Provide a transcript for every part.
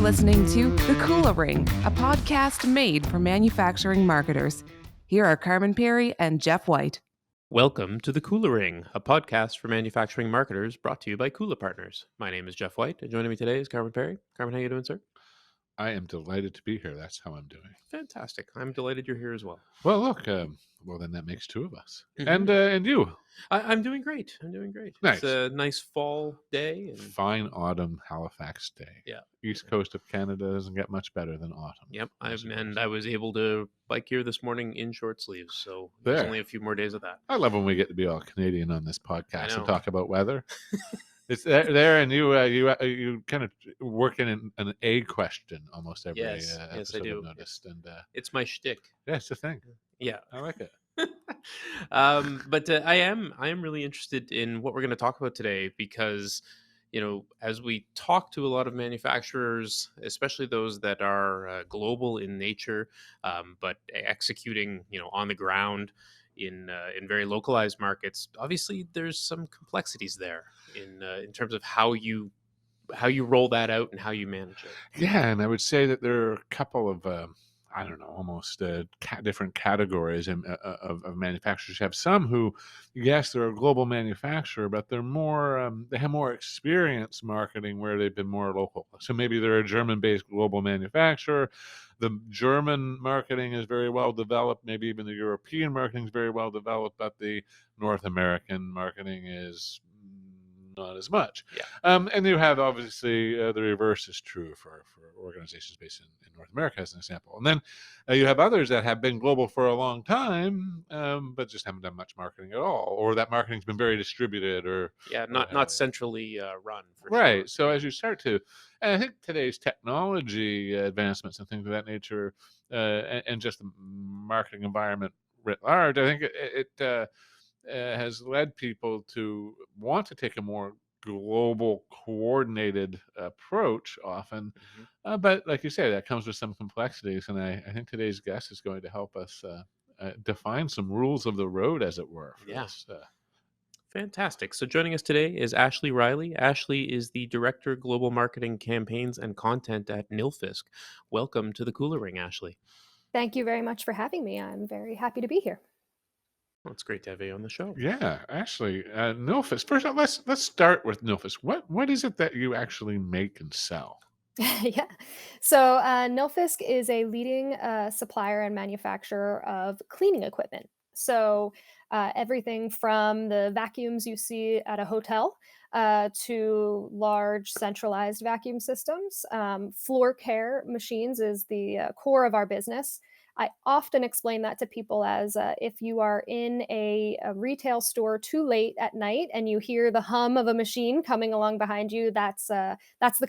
listening to The Cooler Ring, a podcast made for manufacturing marketers. Here are Carmen Perry and Jeff White. Welcome to The Cooler Ring, a podcast for manufacturing marketers brought to you by Cooler Partners. My name is Jeff White, and joining me today is Carmen Perry. Carmen, how you doing, sir? I am delighted to be here. That's how I'm doing. Fantastic. I'm delighted you're here as well. Well, look, well then that makes two of us. Mhm. And you? I'm doing great. Nice. It's a nice fall day. And Fine autumn Halifax day. Yeah. East coast of Canada doesn't get much better than autumn. Yep. I was able to bike here this morning in short sleeves, so There. there's only a few more days of that. I love when we get to be all Canadian on this podcast know. and talk about weather. It's there, and you kind of work in an A question almost every Yes, I episode do. I've noticed, and It's my shtick. yeah, it's a thing. Yeah. I like it. But I am really interested in what we're going to talk about today because, as we talk to a lot of manufacturers, especially those that are global in nature, but executing, on the ground in very localized markets, obviously there's some complexities there in terms of how you roll that out and how you manage it. Yeah, and I would say that there are a couple of I don't know, almost different categories of manufacturers. You have some who, yes, they're a global manufacturer, but they're more they have more experience marketing where they've been more local. So maybe they're a German-based global manufacturer. The German marketing is very well developed. Maybe even the European marketing is very well developed, but the North American marketing is not as much. Yeah. And you have obviously the reverse is true for organizations based in North America as an example. And then you have others that have been global for a long time, but just haven't done much marketing at all, or that marketing's been very distributed, or not centrally run. For right. Sure. So as you start to, and I think today's technology advancements and things of that nature, and just the marketing environment writ large, I think it has led people to want to take a more global coordinated approach often. But like you say, that comes with some complexities. And I think today's guest is going to help us define some rules of the road, as it were. For this. Fantastic. So joining us today is Ashley Riley. Ashley is the Director Global Marketing Campaigns and Content at Nilfisk. Welcome to the Cooler Ring, Ashley. Thank you very much for having me. I'm very happy to be here. Well, it's great to have you on the show. Yeah, Ashley, Nilfisk. First of all, let's start with Nilfisk. What is it that you actually make and sell? Yeah. So Nilfisk is a leading supplier and manufacturer of cleaning equipment. So everything from the vacuums you see at a hotel to large centralized vacuum systems. Floor care machines is the core of our business. I often explain that to people as if you are in a retail store too late at night and you hear the hum of a machine coming along behind you, that's the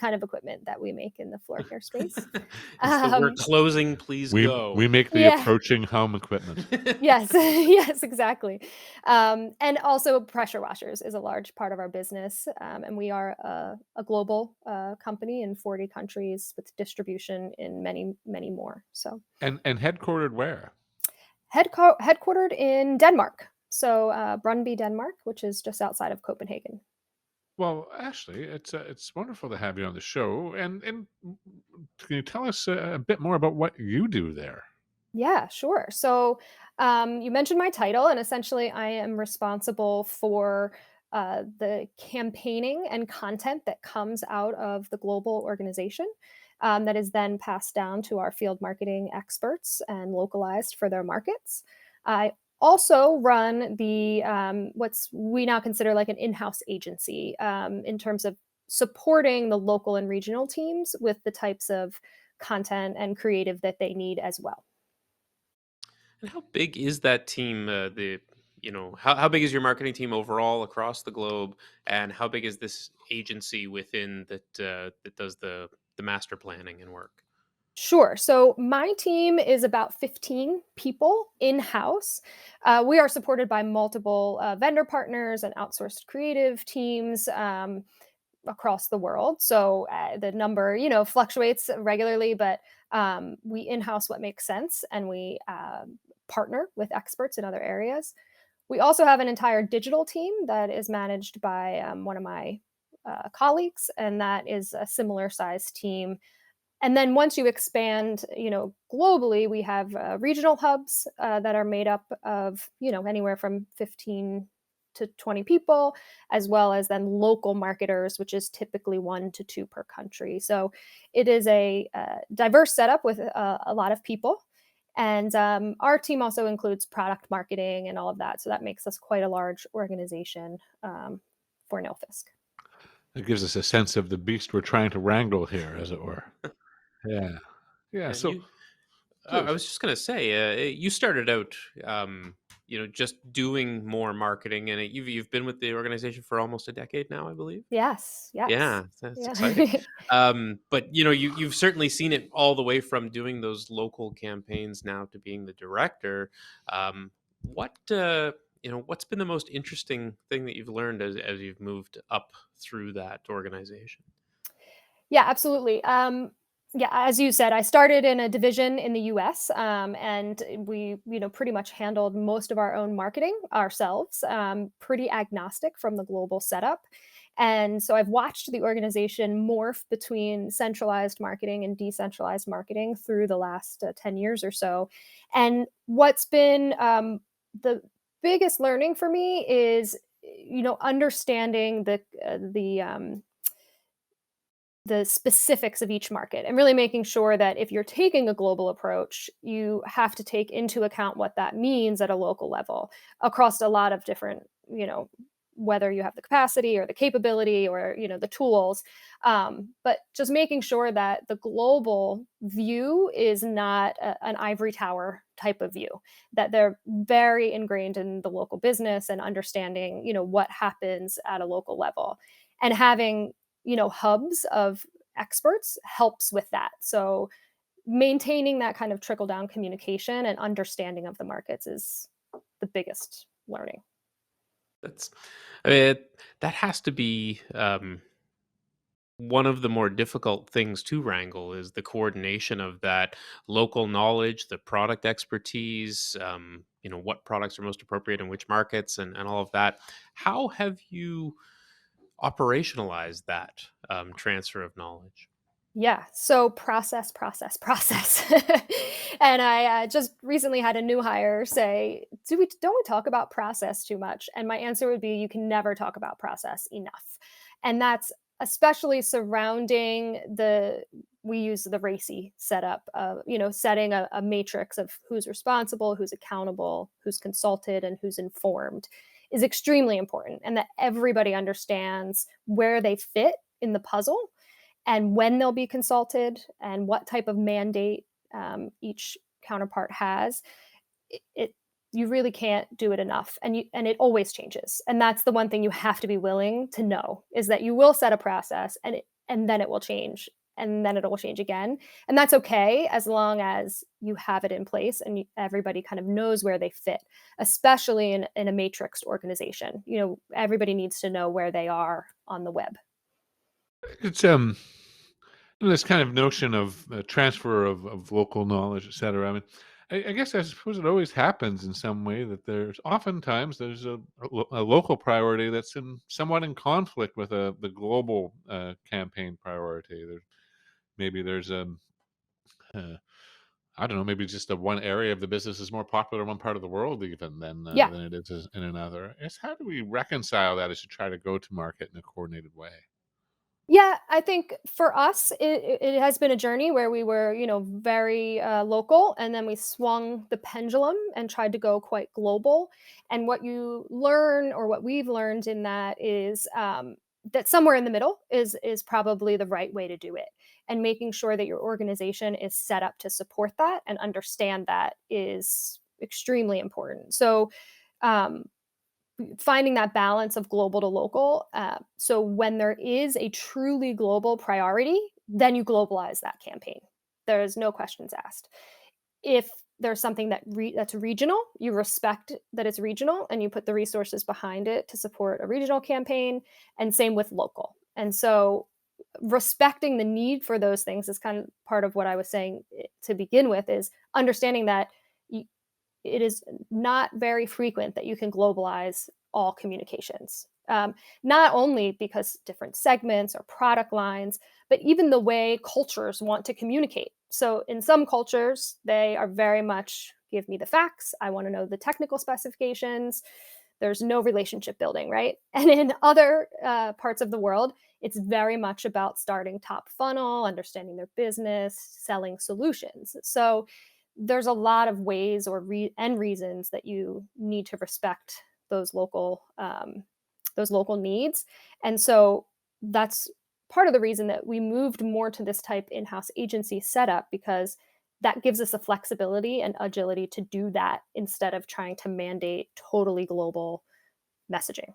kind of equipment that we make in the floor care space. We're closing, please go. We make the approaching home equipment. Yes, yes, exactly. And also pressure washers is a large part of our business. And we are a global company in 40 countries with distribution in many, many more. So And headquartered where? Headquartered in Denmark. So Brøndby, Denmark, which is just outside of Copenhagen. Well, Ashley, it's wonderful to have you on the show. And can you tell us a bit more about what you do there? Yeah, sure. So you mentioned my title, and essentially I am responsible for the campaigning and content that comes out of the global organization that is then passed down to our field marketing experts and localized for their markets. I also run the what's we now consider like an in-house agency in terms of supporting the local and regional teams with the types of content and creative that they need as well. And how big is that team? How big is your marketing team overall across the globe, and how big is this agency within that does the master planning and work? Sure. So my team is about 15 people in-house. We are supported by multiple vendor partners and outsourced creative teams across the world. So the number, fluctuates regularly, but we in-house what makes sense, and we partner with experts in other areas. We also have an entire digital team that is managed by one of my colleagues, and that is a similar size team And then once you expand, globally, we have regional hubs that are made up of, anywhere from 15 to 20 people, as well as then local marketers, which is typically 1 to 2 per country. So it is a diverse setup with a lot of people. And our team also includes product marketing and all of that. So that makes us quite a large organization for Nilfisk. It gives us a sense of the beast we're trying to wrangle here, as it were. Yeah. Yeah. Yeah, So you I please. was just gonna say, you started out, just doing more marketing, and you've been with the organization for almost a decade now, I believe. Yes, yes. Yeah, that's Yeah. exciting. But you've certainly seen it all the way from doing those local campaigns now to being the director. What's been the most interesting thing that you've learned as you've moved up through that organization? Yeah, absolutely. Yeah, as you said, I started in a division in the US, and we, pretty much handled most of our own marketing ourselves, pretty agnostic from the global setup. And so I've watched the organization morph between centralized marketing and decentralized marketing through the last 10 years or so. And what's been the biggest learning for me is, understanding the specifics of each market and really making sure that if you're taking a global approach, you have to take into account what that means at a local level across a lot of different, whether you have the capacity or the capability or, the tools. But just making sure that the global view is not an ivory tower type of view, that they're very ingrained in the local business and understanding, what happens at a local level. And having hubs of experts helps with that. So maintaining that kind of trickle down communication and understanding of the markets is the biggest learning. That's, I mean, that has to be one of the more difficult things to wrangle is the coordination of that local knowledge, the product expertise, what products are most appropriate in which markets, and all of that. How have you operationalized that transfer of knowledge? Yeah. So process, process, process. And I just recently had a new hire say, don't we talk about process too much?" And my answer would be, you can never talk about process enough. And that's especially surrounding we use the RACI setup of, setting a matrix of who's responsible, who's accountable, who's consulted, and who's informed is extremely important. And that everybody understands where they fit in the puzzle and when they'll be consulted and what type of mandate each counterpart has. It You really can't do it enough, and it always changes. And that's the one thing you have to be willing to know is that you will set a process, and then it will change, and then it will change again, and that's okay as long as you have it in place and everybody kind of knows where they fit, especially in a matrixed organization. Everybody needs to know where they are on the web. It's this kind of notion of transfer of local knowledge, et cetera. I mean, I guess I suppose it always happens in some way that there's a local priority that's somewhat in conflict with the global campaign priority. There's uh, I don't know, maybe just one area of the business is more popular in one part of the world even Yeah. than it is in another. How do we reconcile that as you try to go to market in a coordinated way? Yeah, I think for us, it has been a journey where we were, very local, and then we swung the pendulum and tried to go quite global. And what you learn, or what we've learned in that, is that somewhere in the middle is probably the right way to do it. And making sure that your organization is set up to support that and understand that is extremely important. So. Um, Finding that balance of global to local. So when there is a truly global priority, then you globalize that campaign. There's no questions asked. If there's something that's regional, you respect that it's regional and you put the resources behind it to support a regional campaign, and same with local. And so respecting the need for those things is kind of part of what I was saying to begin with, is understanding that it is not very frequent that you can globalize all communications. Not only because different segments or product lines, but even the way cultures want to communicate. So, in some cultures, they are very much give me the facts. I want to know the technical specifications. There's no relationship building, right? And in other parts of the world, it's very much about starting top funnel, understanding their business, selling solutions. So, there's a lot of ways or and reasons that you need to respect those local needs. And so that's part of the reason that we moved more to this type in-house agency setup, because that gives us the flexibility and agility to do that instead of trying to mandate totally global messaging.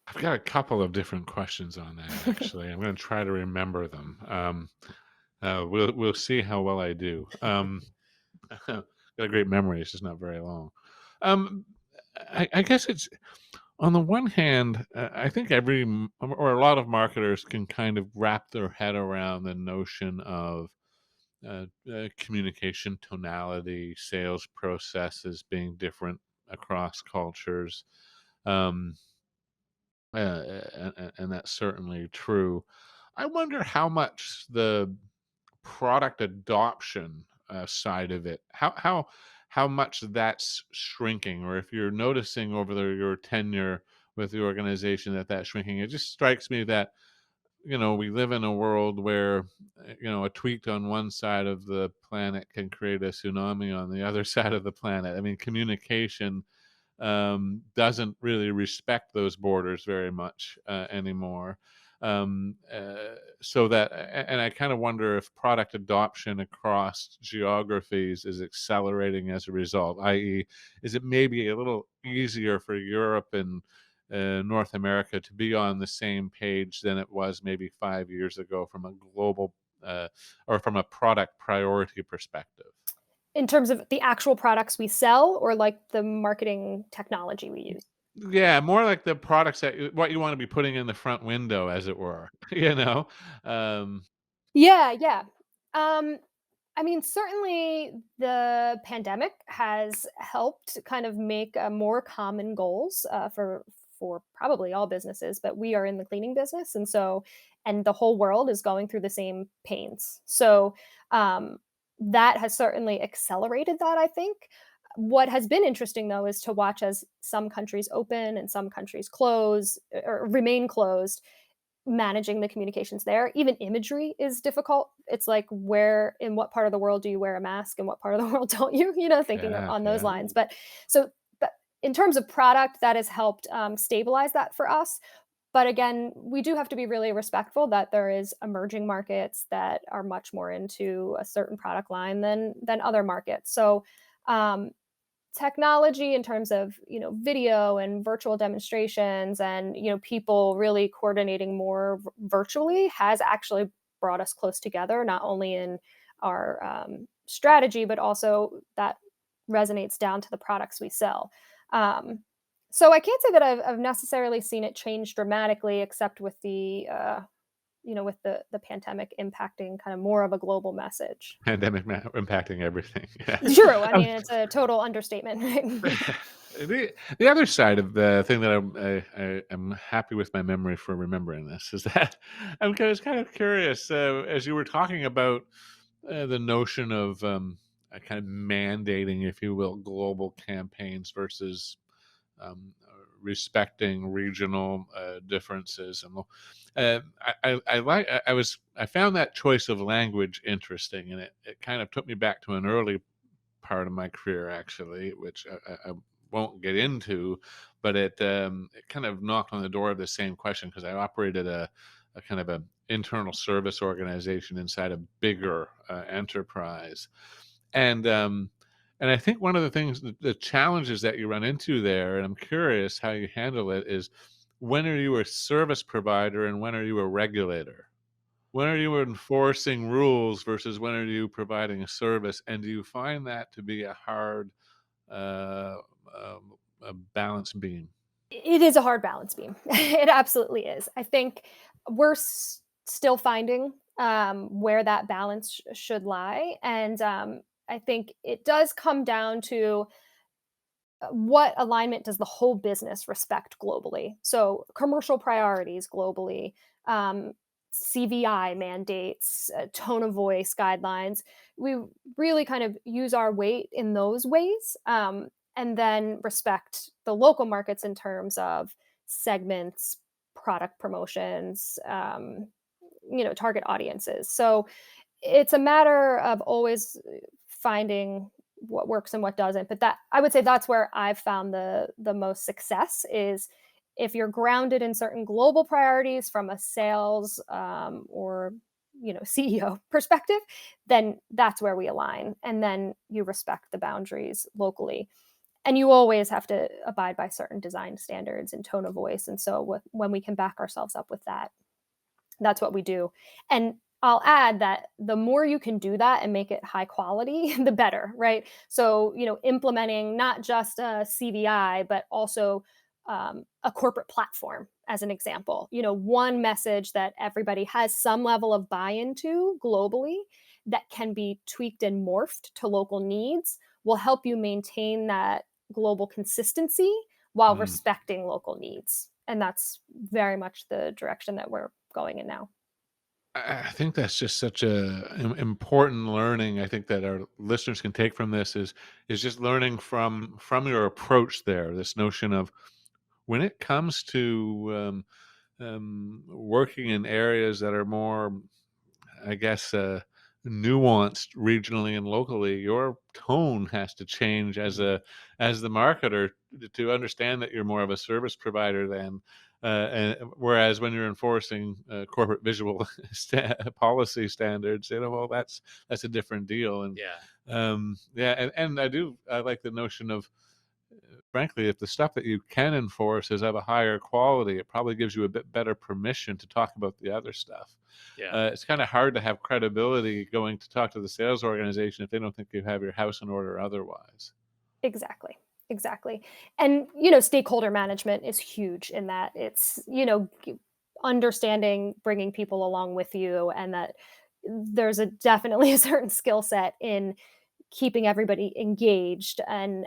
I've got a couple of different questions on that, actually. I'm going to try to remember them. We'll see how well I do. Got a great memory. It's just not very long. Um, I guess it's on the one hand, I think or a lot of marketers can kind of wrap their head around the notion of communication tonality, sales processes being different across cultures. Um, and that's certainly true. I wonder how much the product adoption side of it, how much that's shrinking, or if you're noticing over your tenure with the organization that that's shrinking. It just strikes me that we live in a world where a tweak on one side of the planet can create a tsunami on the other side of the planet. I mean, communication doesn't really respect those borders very much anymore. So that, and I kind of wonder if product adoption across geographies is accelerating as a result, i.e., is it maybe a little easier for Europe and North America to be on the same page than it was maybe 5 years ago from a global or from a product priority perspective? In terms of the actual products we sell or like the marketing technology we use? Yeah, more like the products what you wanna be putting in the front window, as it were, you know? Um, Yeah, yeah. Um, I mean, certainly the pandemic has helped kind of make more common goals for probably all businesses, but we are in the cleaning business, and so and the whole world is going through the same pains. So um, that has certainly accelerated that. I think. What has been interesting though is to watch as some countries open and some countries close or remain closed, managing the communications there. Even imagery is difficult. It's like, where in what part of the world do you wear a mask and what part of the world don't you? Thinking yeah, on those yeah. lines. So, but in terms of product, that has helped stabilize that for us. But again, we do have to be really respectful that there is emerging markets that are much more into a certain product line than other markets. So um, technology in terms of video and virtual demonstrations and people really coordinating more virtually has actually brought us close together, not only in our strategy but also that resonates down to the products we sell. Um, so I can't say that I've necessarily seen it change dramatically, except with the pandemic impacting kind of more of a global message. Pandemic impacting everything, yeah. True, I Um, mean, it's a total understatement, right? the other side of the thing that I'm happy with my memory for remembering this is that I was kind of curious, as you were talking about, the notion of, kind of mandating, if you will, global campaigns versus respecting regional differences. And I found that choice of language interesting, and it kind of took me back to an early part of my career, actually, which I won't get into, but it kind of knocked on the door of the same question, because I operated a kind of a internal service organization inside a bigger enterprise, and um, and I think one of the things, the challenges that you run into there, and I'm curious how you handle it, is when are you a service provider and when are you a regulator? When are you enforcing rules versus when are you providing a service? And do you find that to be a hard uh, a balance beam? It is a hard balance beam. It absolutely is. I think we're still finding where that balance should lie. And I think it does come down to what alignment does the whole business respect globally? So commercial priorities globally, um, CVI mandates, tone of voice guidelines. We really kind of use our weight in those ways, and then respect the local markets in terms of segments, product promotions, target audiences. So it's a matter of always finding what works and what doesn't. But that, I would say, that's where I've found the most success is if you're grounded in certain global priorities from a sales, or CEO perspective, then that's where we align, and then you respect the boundaries locally. And you always have to abide by certain design standards and tone of voice. And so when we can back ourselves up with that, that's what we do. And I'll add that the more you can do that and make it high quality, the better, right? So, implementing not just a CVI, but also a corporate platform, as an example. One message that everybody has some level of buy into globally that can be tweaked and morphed to local needs will help you maintain that global consistency while Mm. respecting local needs. And that's very much the direction that we're going in now. I think that's just such a important learning. I think that our listeners can take from this is just learning from your approach there. This notion of when it comes to working in areas that are more, I guess, nuanced regionally and locally, your tone has to change as the marketer to understand that you're more of a service provider than. And whereas when you're enforcing corporate visual policy standards, well, that's a different deal. And Yeah. yeah, I like the notion of, frankly, if the stuff that you can enforce is of a higher quality, it probably gives you a bit better permission to talk about the other stuff. Yeah. It's kind of hard to have credibility going to talk to the sales organization if they don't think you have your house in order otherwise. Exactly. Exactly. And, stakeholder management is huge in that it's, understanding, bringing people along with you, and that there's definitely a certain skill set in keeping everybody engaged and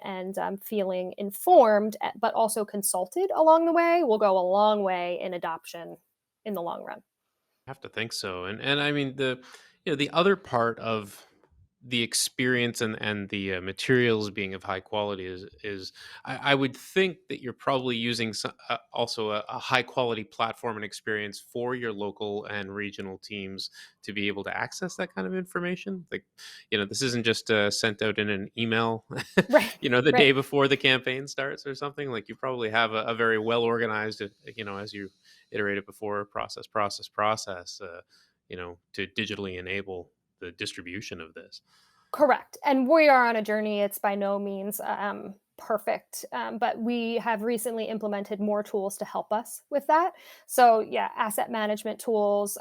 feeling informed, but also consulted along the way will go a long way in adoption in the long run. I have to think so. And I mean the other part of the experience and the materials being of high quality is I would think that you're probably using also a high quality platform and experience for your local and regional teams to be able to access that kind of information. Like, this isn't just sent out in an email, Right. the Right. day before the campaign starts or something. Like, you probably have a very well organized, as you iterated before, process, to digitally enable the distribution of this. Correct. And we are on a journey. It's by no means perfect, but we have recently implemented more tools to help us with that. So, yeah, asset management tools,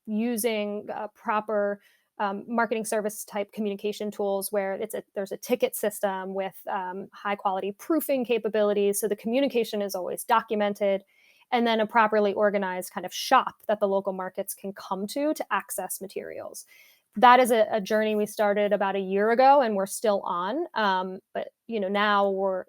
using proper marketing service type communication tools where there's a ticket system with high quality proofing capabilities. So the communication is always documented. And then a properly organized kind of shop that the local markets can come to access materials. That is a journey we started about a year ago, and we're still on. But now we're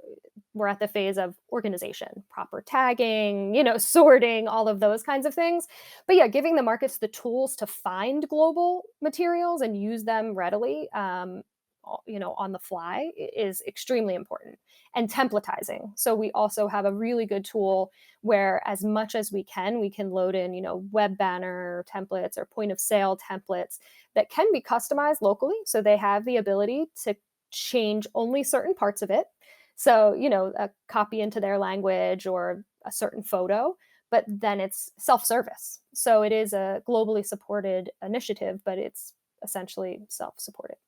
at the phase of organization, proper tagging, sorting, all of those kinds of things. But yeah, giving the markets the tools to find global materials and use them readily, on the fly is extremely important. And templatizing. So we also have a really good tool where, as much as we can load in, web banner templates or point of sale templates that can be customized locally. So they have the ability to change only certain parts of it. So, a copy into their language or a certain photo, but then it's self service. So it is a globally supported initiative, but it's essentially self supported.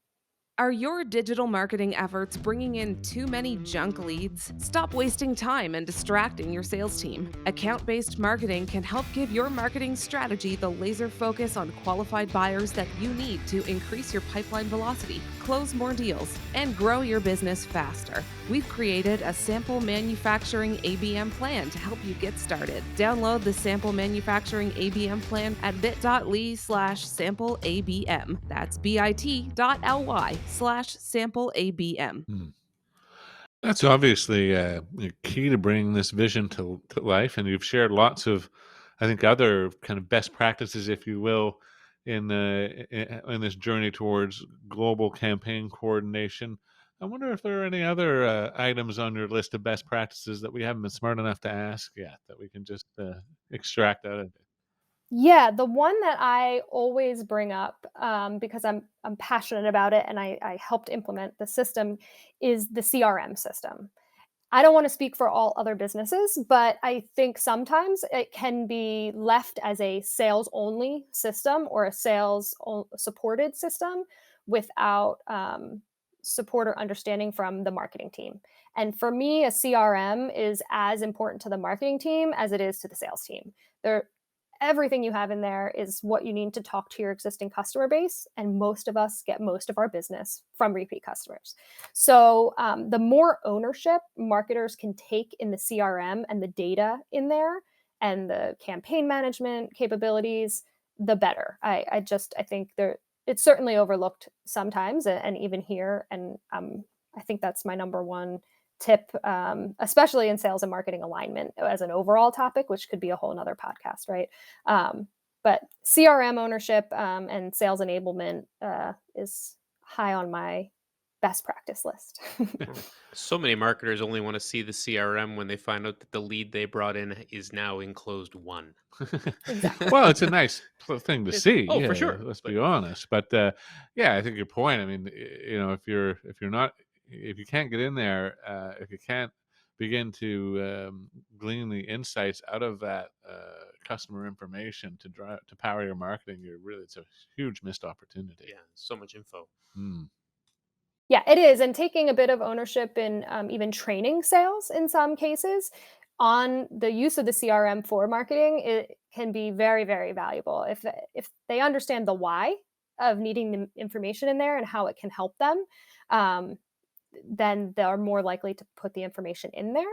Are your digital marketing efforts bringing in too many junk leads? Stop wasting time and distracting your sales team. Account-based marketing can help give your marketing strategy the laser focus on qualified buyers that you need to increase your pipeline velocity, close more deals, and grow your business faster. We've created a sample manufacturing ABM plan to help you get started. Download the sample manufacturing ABM plan at bit.ly/sampleabm. That's bit.ly/sampleabm. Hmm. That's obviously key to bringing this vision to life, and you've shared lots of, I think, other kind of best practices, if you will, in this journey towards global campaign coordination. I wonder if there are any other items on your list of best practices that we haven't been smart enough to ask yet that we can just extract out of it. Yeah, the one that I always bring up, because I'm passionate about it and I helped implement the system, is the CRM system. I don't want to speak for all other businesses, but I think sometimes it can be left as a sales only system or a supported system without support or understanding from the marketing team. And for me, a CRM is as important to the marketing team as it is to the sales team. There, everything you have in there is what you need to talk to your existing customer base. And most of us get most of our business from repeat customers. So, the more ownership marketers can take in the CRM and the data in there and the campaign management capabilities, the better. I think it's certainly overlooked sometimes, and even here. And I think that's my number one tip, especially in sales and marketing alignment as an overall topic, which could be a whole nother podcast, right? Um, but CRM ownership and sales enablement is high on my best practice list. Well, so many marketers only want to see the CRM when they find out that the lead they brought in is now enclosed one. Exactly. Well, it's a nice thing to see. Oh, for Yeah, sure. let's But be honest. But yeah, I think your point. I mean, if you're not, if you can't get in there, if you can't begin to glean the insights out of that customer information to drive to power your marketing, it's a huge missed opportunity. yeah, so much info. Mm. Yeah, it is, and taking a bit of ownership in, even training sales in some cases on the use of the CRM for marketing, it can be very, very valuable if they understand the why of needing the information in there and how it can help them. Um, then they're more likely to put the information in there.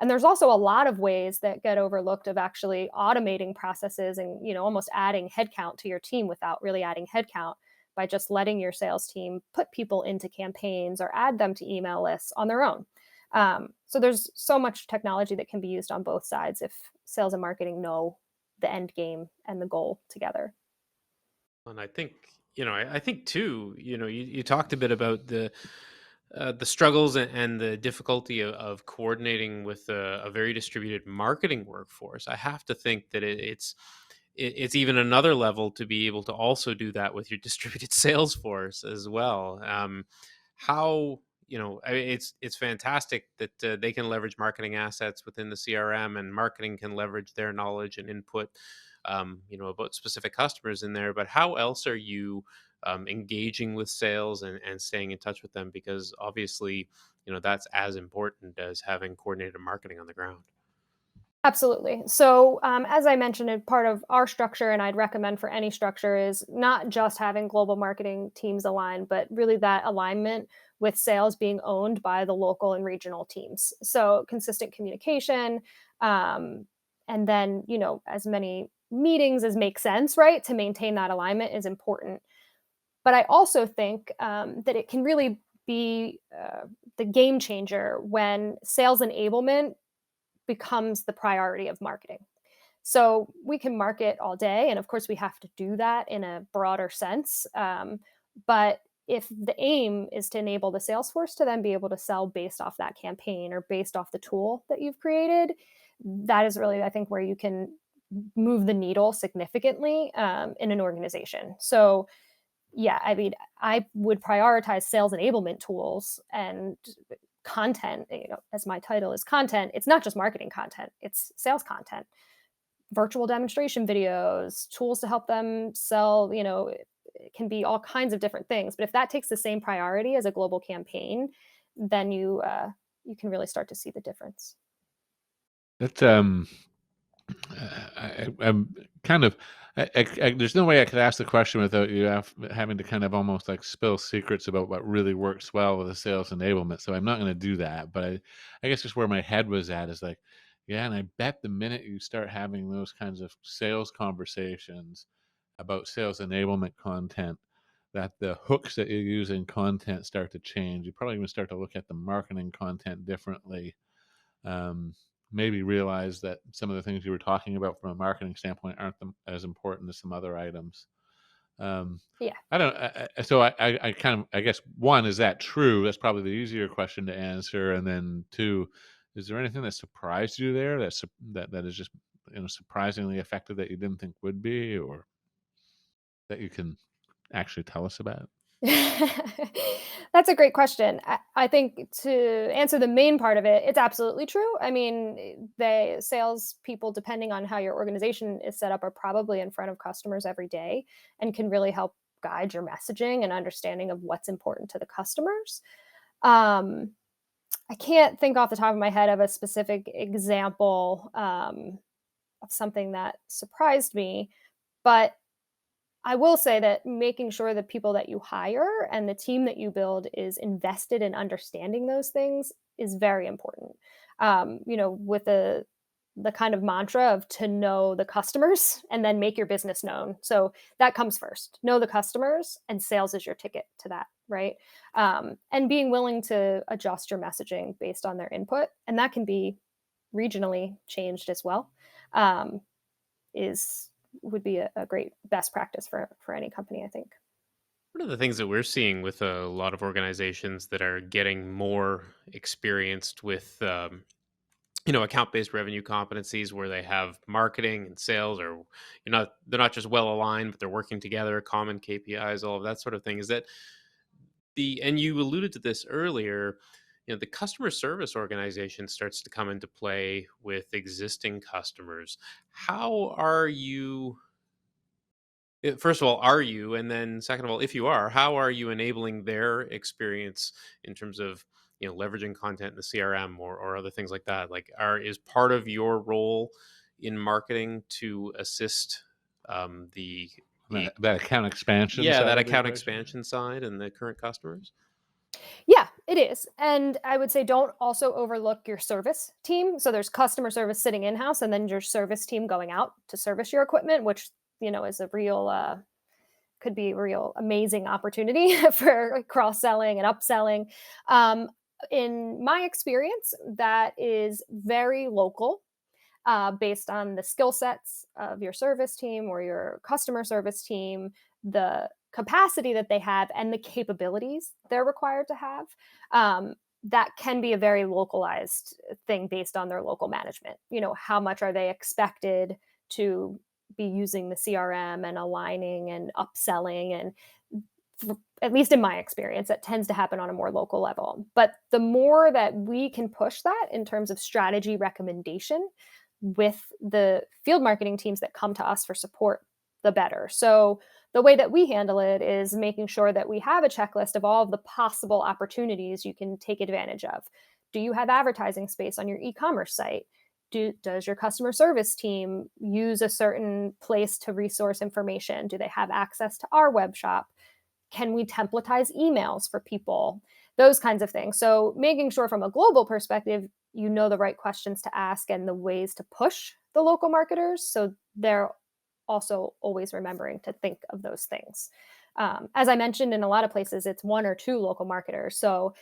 And there's also a lot of ways that get overlooked of actually automating processes and, almost adding headcount to your team without really adding headcount by just letting your sales team put people into campaigns or add them to email lists on their own. So there's so much technology that can be used on both sides if sales and marketing know the end game and the goal together. And I think, I think too, you talked a bit about the struggles and the difficulty of coordinating with a very distributed marketing workforce. I have to think that it's even another level to be able to also do that with your distributed sales force as well. How it's fantastic that they can leverage marketing assets within the CRM, and marketing can leverage their knowledge and input, about specific customers in there. But how else are you engaging with sales and staying in touch with them? Because obviously, that's as important as having coordinated marketing on the ground. Absolutely. So, as I mentioned, part of our structure, and I'd recommend for any structure, is not just having global marketing teams aligned, but really that alignment with sales being owned by the local and regional teams. So, consistent communication, um, and then, as many meetings as make sense, right, to maintain that alignment is important. But I also think that it can really be the game changer when sales enablement becomes the priority of marketing. So we can market all day, and of course, we have to do that in a broader sense. But if the aim is to enable the sales force to then be able to sell based off that campaign or based off the tool that you've created, that is really, I think, where you can move the needle significantly in an organization. So, yeah, I mean, I would prioritize sales enablement tools and content, as my title is content. It's not just marketing content, it's sales content, virtual demonstration videos, tools to help them sell, it can be all kinds of different things. But if that takes the same priority as a global campaign, then you can really start to see the difference. That I'm kind of. There's no way I could ask the question without you having to kind of almost like spill secrets about what really works well with a sales enablement. So I'm not going to do that. But I guess just where my head was at is like, yeah, and I bet the minute you start having those kinds of sales conversations about sales enablement content, that the hooks that you use in content start to change. You probably even start to look at the marketing content differently. Um, Maybe realize that some of the things you were talking about from a marketing standpoint aren't as important as some other items. Um, Yeah. I don't. So I kind of, I guess, one, is that true? That's probably the easier question to answer. And then two, is there anything that surprised you there that is just surprisingly effective that you didn't think would be, or that you can actually tell us about? That's a great question. I think to answer the main part of it, it's absolutely true. I mean, the salespeople, depending on how your organization is set up, are probably in front of customers every day and can really help guide your messaging and understanding of what's important to the customers. Um, I can't think off the top of my head of a specific example of something that surprised me, but I will say that making sure the people that you hire and the team that you build is invested in understanding those things is very important. With the kind of mantra of to know the customers and then make your business known. So that comes first. Know the customers, and sales is your ticket to that, right? And being willing to adjust your messaging based on their input, and that can be regionally changed as well. Um, is would be a great best practice for any company, I think. One of the things that we're seeing with a lot of organizations that are getting more experienced with, account-based revenue competencies where they have marketing and sales, or they're not just well aligned, but they're working together, common KPIs, all of that sort of thing. Is that and you alluded to this earlier, the customer service organization starts to come into play with existing customers. How are you? First of all, are you? And then second of all, if you are, how are you enabling their experience in terms of leveraging content in the CRM, or other things like that? Like, is part of your role in marketing to assist the That account expansion yeah, side that of the account equation. expansion side and the current customers? Yeah, it is. And I would say don't also overlook your service team. So there's customer service sitting in house, and then your service team going out to service your equipment, which is a real could be a real amazing opportunity for cross selling and upselling. Um, in my experience, that is very local, based on the skill sets of your service team or your customer service team, the capacity that they have, and the capabilities they're required to have. Um, that can be a very localized thing based on their local management. How much are they expected to be using the CRM and aligning and upselling, and at least in my experience, that tends to happen on a more local level. But the more that we can push that in terms of strategy recommendation with the field marketing teams that come to us for support, the better. So the way that we handle it is making sure that we have a checklist of all of the possible opportunities you can take advantage of. Do you have advertising space on your e-commerce site? Does your customer service team use a certain place to resource information? Do they have access to our web shop? Can we templatize emails for people? Those kinds of things. So making sure from a global perspective, you know the right questions to ask and the ways to push the local marketers. So they're also always remembering to think of those things. As I mentioned, in a lot of places, it's one or two local marketers. So,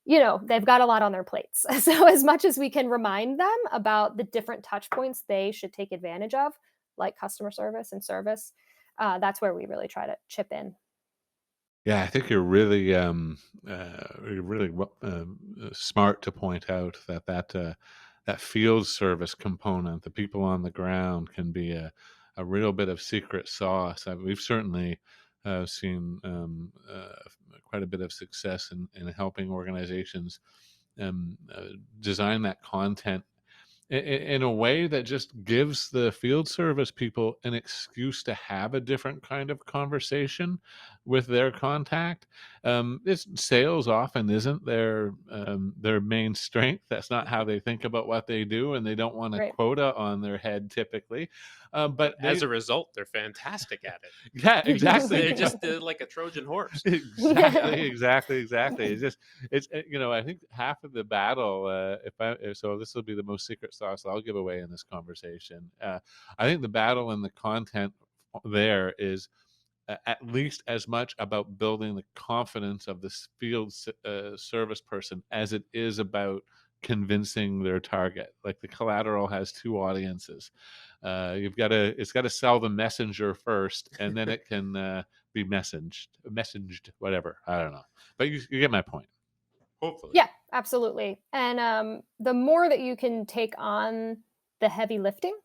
they've got a lot on their plates. So, as much as we can remind them about the different touch points they should take advantage of, like customer service and service, that's where we really try to chip in. Yeah, I think you're really smart to point out that field service component, the people on the ground, can be a real bit of secret sauce. We've certainly seen quite a bit of success in helping organizations design that content in a way that just gives the field service people an excuse to have a different kind of conversation with their contact. It's sales often isn't their main strength. That's not how they think about what they do, and they don't want a Right. quota on their head typically. But But as they, a result, they're fantastic at it. yeah, exactly. They're just like a Trojan horse. Exactly, exactly, exactly. I think half of the battle. So this will be the most secret sauce I'll give away in this conversation. I think the battle and the content there is at least as much about building the confidence of this field service person as it is about convincing their target. Like the collateral has two audiences. It's got to sell the messenger first, and then it can be messaged, whatever. I don't know, but you get my point. Hopefully. Yeah, absolutely. And the more that you can take on the heavy lifting,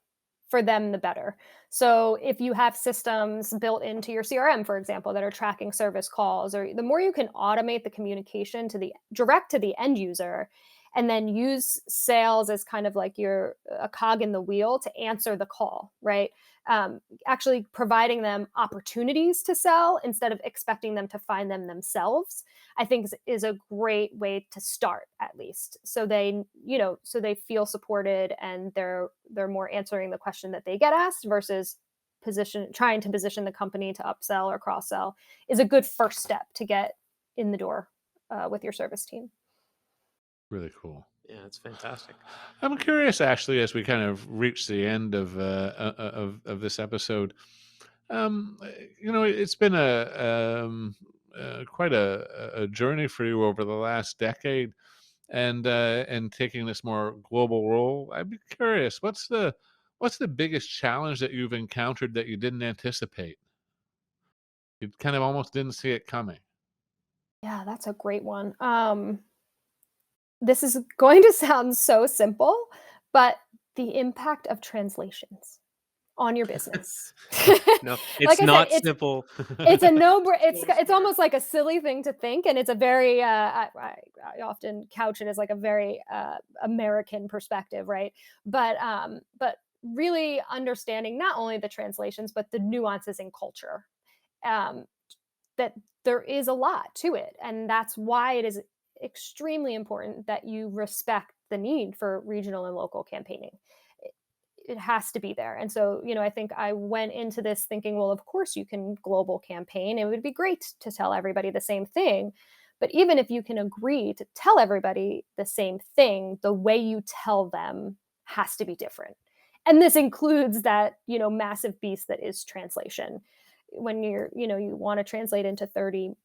for them, the better. So if you have systems built into your CRM, for example, that are tracking service calls, or the more you can automate the communication to the direct to the end user, and then use sales as kind of like your a cog in the wheel to answer the call, right? Actually providing them opportunities to sell instead of expecting them to find them themselves, I think is a great way to start, at least. So they, so they feel supported, and they're more answering the question that they get asked versus trying to position the company to upsell or cross sell is a good first step to get in the door with your service team. Really cool. Yeah, it's fantastic. I'm curious, actually, as we kind of reach the end of this episode. Um, uh, it's been quite a journey for you over the last decade, and taking this more global role. I'd be curious, what's the biggest challenge that you've encountered that you didn't anticipate? You kind of almost didn't see it coming. Yeah, that's a great one. This is going to sound so simple, but the impact of translations on your business. No, Like it's I said, not simple. it's a no bra it's almost like a silly thing to think, and it's a very, I often couch it as like a very, American perspective, right? But really understanding not only the translations, but the nuances in culture, um, that there is a lot to it, and that's why it is extremely important that you respect the need for regional and local campaigning. It has to be there. And so, I think I went into this thinking, well, of course you can global campaign. It would be great to tell everybody the same thing. But even if you can agree to tell everybody the same thing, the way you tell them has to be different. And this includes that, massive beast that is translation. When you want to translate into 30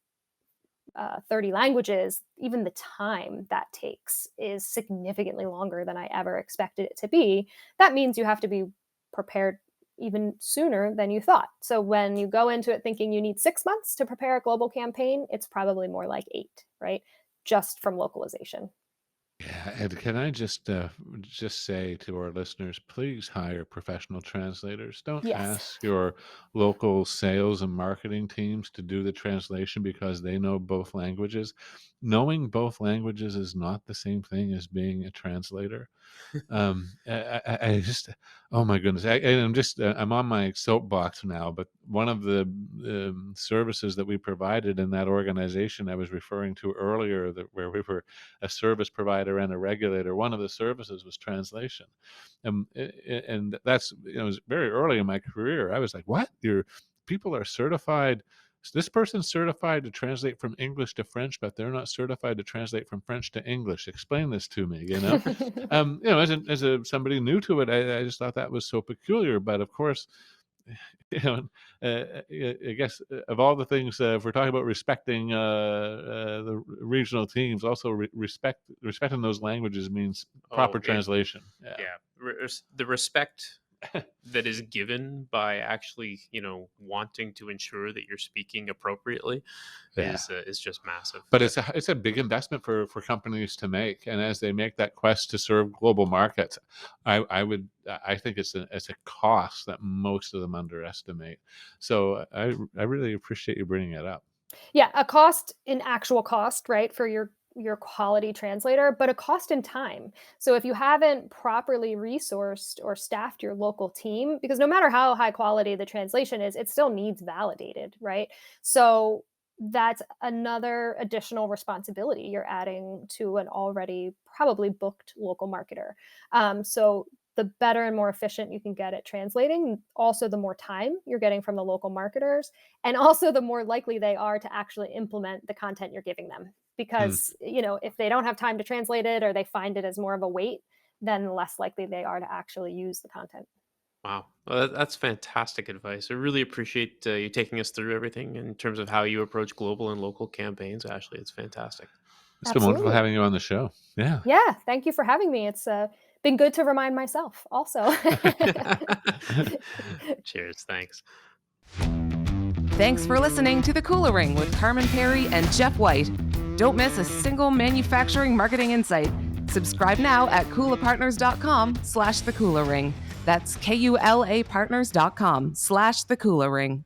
languages, even the time that takes is significantly longer than I ever expected it to be. That means you have to be prepared even sooner than you thought. So when you go into it thinking you need 6 months to prepare a global campaign, it's probably more like 8, right? Just from localization. Yeah, and can I just say to our listeners, please hire professional translators. Don't Yes. ask your local sales and marketing teams to do the translation because they know both languages. Knowing both languages is not the same thing as being a translator. I just, oh my goodness, I'm on my soapbox now. But one of the services that we provided in that organization I was referring to earlier, that where we were a service provider and a regulator, one of the services was translation, and that's, it was very early in my career. I was like, what? Your people are certified. This person's certified to translate from English to French, but they're not certified to translate from French to English. Explain this to me, as somebody new to it, I just thought that was so peculiar. But of course, you know, I guess, of all the things, if we're talking about respecting the regional teams, also respecting those languages means Oh, proper translation. Yeah, yeah. The respect that is given by actually, wanting to ensure that you're speaking appropriately yeah. is just massive. But it's a big investment for companies to make, and as they make that quest to serve global markets, I think it's a cost that most of them underestimate. So I really appreciate you bringing it up. Yeah, a cost in actual cost, right, for your quality translator, but a cost in time. So if you haven't properly resourced or staffed your local team, because no matter how high quality the translation is, it still needs validated, right? So that's another additional responsibility you're adding to an already probably booked local marketer. So the better and more efficient you can get at translating, also the more time you're getting from the local marketers, and also the more likely they are to actually implement the content you're giving them, Hmm. because if they don't have time to translate it, or they find it as more of a weight, then the less likely they are to actually use the content. Wow. Well, that's fantastic advice. I really appreciate you taking us through everything in terms of how you approach global and local campaigns. Ashley, it's fantastic. It's been wonderful Absolutely. having you on the show. Yeah. Yeah, thank you for having me. It's been good to remind myself also. Cheers. Thanks. Thanks for listening to The Cooler Ring with Carmen Perry and Jeff White. Don't miss a single manufacturing marketing insight. Subscribe now at KulaPartners.com/The Cooler Ring. That's KULAPartners.com/The Cooler Ring.